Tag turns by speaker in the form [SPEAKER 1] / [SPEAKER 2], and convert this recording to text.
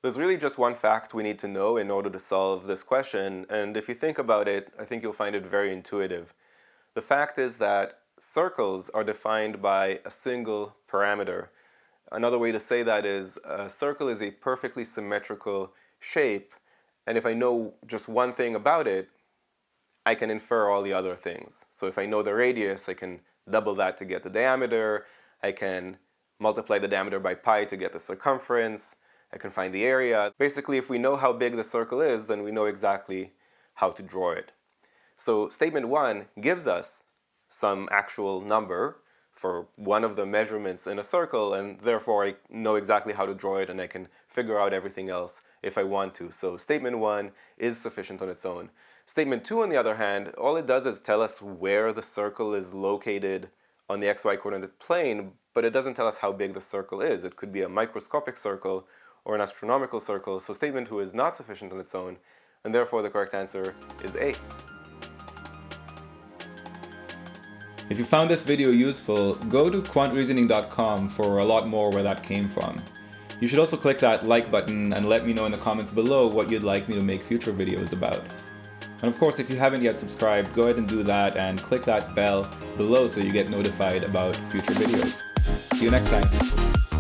[SPEAKER 1] There's really just one fact we need to know in order to solve this question, and if you think about it, I think you'll find it very intuitive. The fact is that circles are defined by a single parameter. Another way to say that is a circle is a perfectly symmetrical shape, and if I know just one thing about it, I can infer all the other things. So if I know the radius, I can double that to get the diameter. I can multiply the diameter by pi to get the circumference. I can find the area. Basically, if we know how big the circle is, then we know exactly how to draw it. So statement 1 gives us some actual number for one of the measurements in a circle, and therefore I know exactly how to draw it, and I can figure out everything else if I want to. So statement 1 is sufficient on its own. Statement 2, on the other hand, all it does is tell us where the circle is located on the xy coordinate plane, but it doesn't tell us how big the circle is. It could be a microscopic circle or an astronomical circle, so statement 2 is not sufficient on its own, and therefore the correct answer is A.
[SPEAKER 2] If you found this video useful, go to quantreasoning.com for a lot more where that came from. You should also click that like button and let me know in the comments below what you'd like me to make future videos about. And of course, if you haven't yet subscribed, go ahead and do that and click that bell below so you get notified about future videos. See you next time.